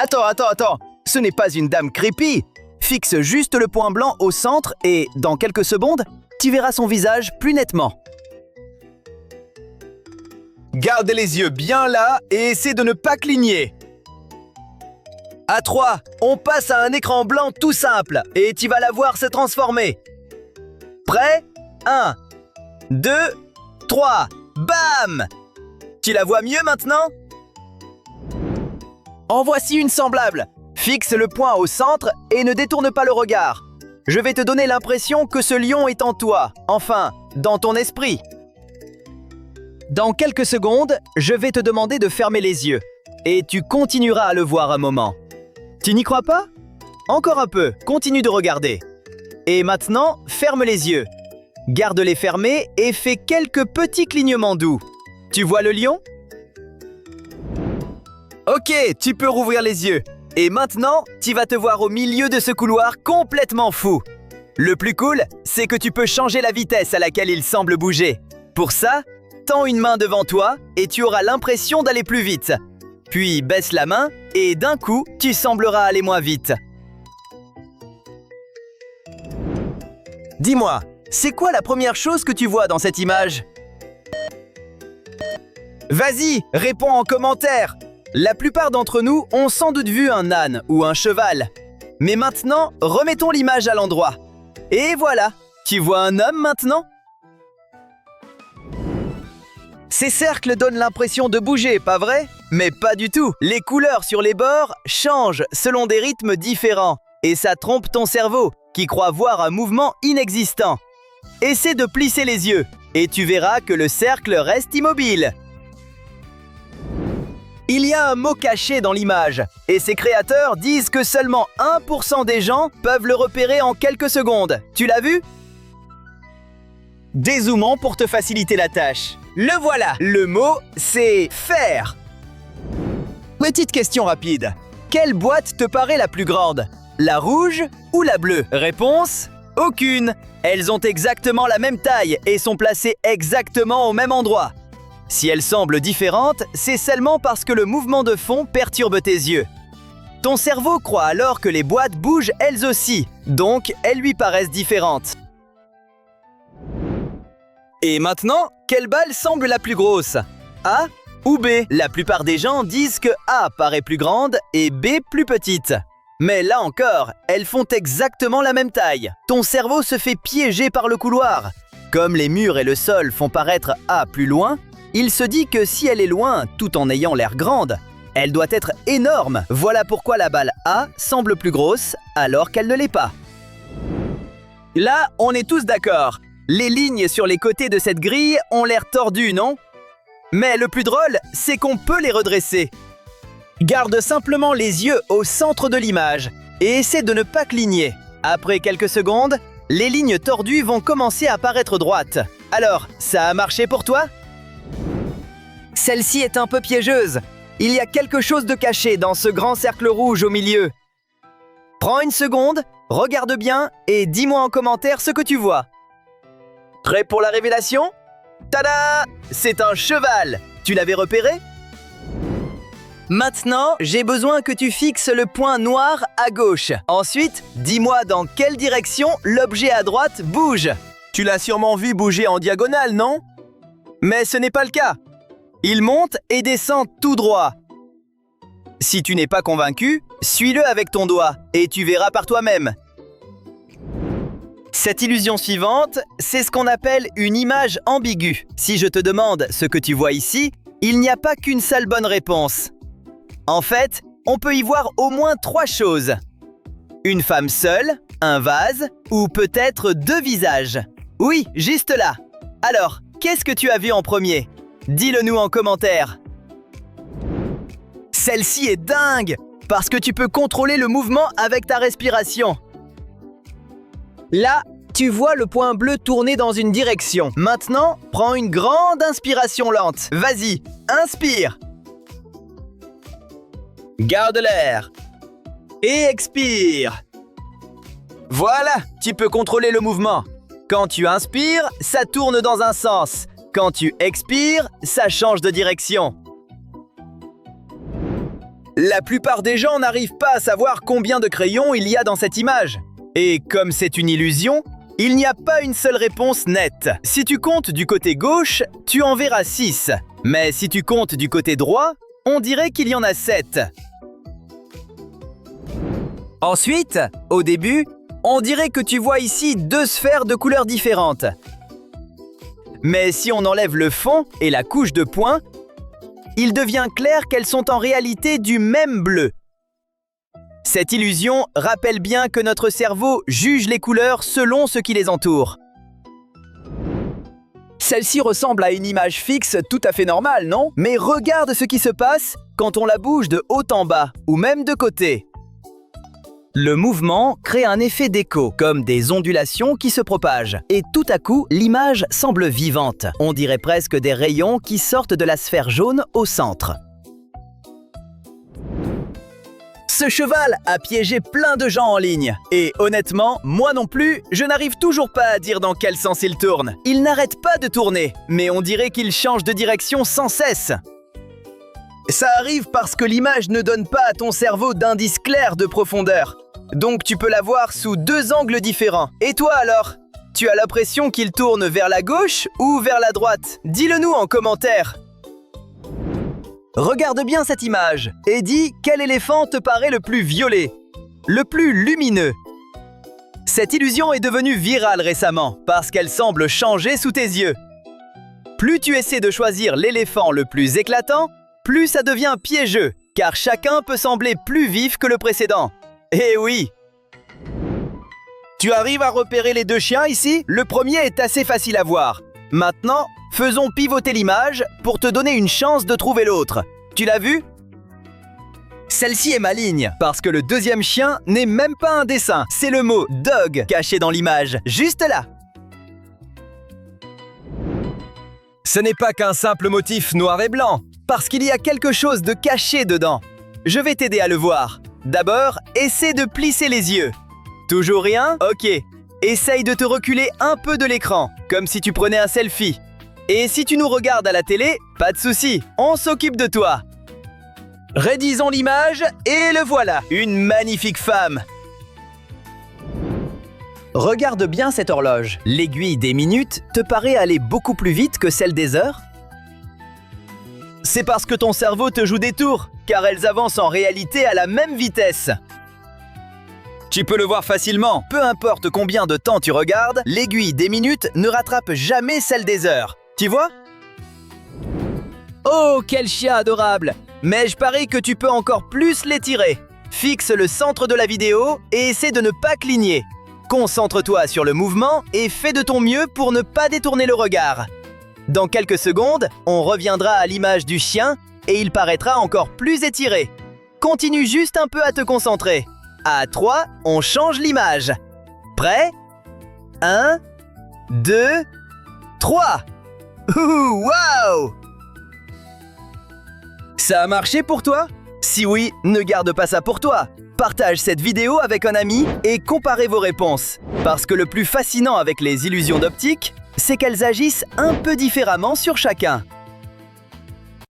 Attends. Ce n'est pas une dame creepy. Fixe juste le point blanc au centre et, dans quelques secondes, tu verras son visage plus nettement. Garde les yeux bien là et essaie de ne pas cligner. À 3, on passe à un écran blanc tout simple et tu vas la voir se transformer. Prêt? 1, 2, 3, bam! Tu la vois mieux maintenant? En voici une semblable. Fixe le point au centre et ne détourne pas le regard. Je vais te donner l'impression que ce lion est en toi, enfin, dans ton esprit. Dans quelques secondes, je vais te demander de fermer les yeux et tu continueras à le voir un moment. Tu n'y crois pas? Encore un peu, continue de regarder. Et maintenant, ferme les yeux. Garde-les fermés et fais quelques petits clignements doux. Tu vois le lion? Ok, tu peux rouvrir les yeux. Et maintenant, tu vas te voir au milieu de ce couloir complètement fou. Le plus cool, c'est que tu peux changer la vitesse à laquelle il semble bouger. Pour ça, tends une main devant toi et tu auras l'impression d'aller plus vite. Puis baisse la main et d'un coup, tu sembleras aller moins vite. Dis-moi, c'est quoi la première chose que tu vois dans cette image? Vas-y, réponds en commentaire. La plupart d'entre nous ont sans doute vu un âne ou un cheval. Mais maintenant, remettons l'image à l'endroit. Et voilà, tu vois un homme maintenant? Ces cercles donnent l'impression de bouger, pas vrai? Mais pas du tout. Les couleurs sur les bords changent selon des rythmes différents. Et ça trompe ton cerveau, qui croit voir un mouvement inexistant. Essaie de plisser les yeux, et tu verras que le cercle reste immobile. Il y a un mot caché dans l'image, et ses créateurs disent que seulement 1% des gens peuvent le repérer en quelques secondes. Tu l'as vu? Dézoomons pour te faciliter la tâche. Le voilà! Le mot, c'est « faire ». Petite question rapide. Quelle boîte te paraît la plus grande? La rouge ou la bleue? Réponse? Aucune. Elles ont exactement la même taille et sont placées exactement au même endroit. Si elles semblent différentes, c'est seulement parce que le mouvement de fond perturbe tes yeux. Ton cerveau croit alors que les boîtes bougent elles aussi, donc elles lui paraissent différentes. Et maintenant, quelle balle semble la plus grosse? A ou B? La plupart des gens disent que A paraît plus grande et B plus petite. Mais là encore, elles font exactement la même taille. Ton cerveau se fait piéger par le couloir. Comme les murs et le sol font paraître A plus loin, il se dit que si elle est loin tout en ayant l'air grande, elle doit être énorme. Voilà pourquoi la balle A semble plus grosse alors qu'elle ne l'est pas. Là, on est tous d'accord. Les lignes sur les côtés de cette grille ont l'air tordues, non? Mais le plus drôle, c'est qu'on peut les redresser. Garde simplement les yeux au centre de l'image et essaie de ne pas cligner. Après quelques secondes, les lignes tordues vont commencer à paraître droites. Alors, ça a marché pour toi? Celle-ci est un peu piégeuse. Il y a quelque chose de caché dans ce grand cercle rouge au milieu. Prends une seconde, regarde bien et dis-moi en commentaire ce que tu vois. Prêt pour la révélation? Tada! C'est un cheval! Tu l'avais repéré? Maintenant, j'ai besoin que tu fixes le point noir à gauche. Ensuite, dis-moi dans quelle direction l'objet à droite bouge. Tu l'as sûrement vu bouger en diagonale, non? Mais ce n'est pas le cas. Il monte et descend tout droit. Si tu n'es pas convaincu, suis-le avec ton doigt et tu verras par toi-même. Cette illusion suivante, c'est ce qu'on appelle une image ambiguë. Si je te demande ce que tu vois ici, il n'y a pas qu'une seule bonne réponse. En fait, on peut y voir au moins 3 choses. Une femme seule, un vase ou peut-être 2 visages. Oui, juste là. Alors, qu'est-ce que tu as vu en premier? Dis-le nous en commentaire. Celle-ci est dingue, parce que tu peux contrôler le mouvement avec ta respiration. Là, tu vois le point bleu tourner dans une direction. Maintenant, prends une grande inspiration lente. Vas-y, inspire. Garde l'air. Et expire. Voilà, tu peux contrôler le mouvement. Quand tu inspires, ça tourne dans un sens. Quand tu expires, ça change de direction. La plupart des gens n'arrivent pas à savoir combien de crayons il y a dans cette image. Et comme c'est une illusion, il n'y a pas une seule réponse nette. Si tu comptes du côté gauche, tu en verras 6. Mais si tu comptes du côté droit, on dirait qu'il y en a 7. Ensuite, au début, on dirait que tu vois ici 2 sphères de couleurs différentes. Mais si on enlève le fond et la couche de points, il devient clair qu'elles sont en réalité du même bleu. Cette illusion rappelle bien que notre cerveau juge les couleurs selon ce qui les entoure. Celle-ci ressemble à une image fixe tout à fait normale, non? Mais regarde ce qui se passe quand on la bouge de haut en bas, ou même de côté. Le mouvement crée un effet d'écho, comme des ondulations qui se propagent. Et tout à coup, l'image semble vivante. On dirait presque des rayons qui sortent de la sphère jaune au centre. Ce cheval a piégé plein de gens en ligne. Et honnêtement, moi non plus, je n'arrive toujours pas à dire dans quel sens il tourne. Il n'arrête pas de tourner, mais on dirait qu'il change de direction sans cesse. Ça arrive parce que l'image ne donne pas à ton cerveau d'indice clair de profondeur. Donc tu peux la voir sous 2 angles différents. Et toi alors? Tu as l'impression qu'il tourne vers la gauche ou vers la droite? Dis-le nous en commentaire. Regarde bien cette image et dis quel éléphant te paraît le plus violet, le plus lumineux. Cette illusion est devenue virale récemment parce qu'elle semble changer sous tes yeux. Plus tu essaies de choisir l'éléphant le plus éclatant, plus ça devient piégeux, car chacun peut sembler plus vif que le précédent. Eh oui! Tu arrives à repérer les 2 chiens ici? Le premier est assez facile à voir. Maintenant, faisons pivoter l'image pour te donner une chance de trouver l'autre. Tu l'as vu? Celle-ci est maligne, parce que le deuxième chien n'est même pas un dessin. C'est le mot « dog » caché dans l'image, juste là. Ce n'est pas qu'un simple motif noir et blanc, parce qu'il y a quelque chose de caché dedans. Je vais t'aider à le voir. D'abord, essaie de plisser les yeux. Toujours rien? Ok. Essaye de te reculer un peu de l'écran, comme si tu prenais un selfie. Et si tu nous regardes à la télé, pas de souci, on s'occupe de toi. Rédisons l'image et le voilà, une magnifique femme. Regarde bien cette horloge. L'aiguille des minutes te paraît aller beaucoup plus vite que celle des heures? C'est parce que ton cerveau te joue des tours, car elles avancent en réalité à la même vitesse. Tu peux le voir facilement. Peu importe combien de temps tu regardes, l'aiguille des minutes ne rattrape jamais celle des heures. Tu vois? Oh, quel chien adorable! Mais je parie que tu peux encore plus l'étirer. Fixe le centre de la vidéo et essaie de ne pas cligner. Concentre-toi sur le mouvement et fais de ton mieux pour ne pas détourner le regard. Dans quelques secondes, on reviendra à l'image du chien et il paraîtra encore plus étiré. Continue juste un peu à te concentrer. À 3, on change l'image. Prêt? 1, 2, 3. Ouh, waouh! Ça a marché pour toi? Si oui, ne garde pas ça pour toi. Partage cette vidéo avec un ami et comparez vos réponses. Parce que le plus fascinant avec les illusions d'optique, c'est qu'elles agissent un peu différemment sur chacun.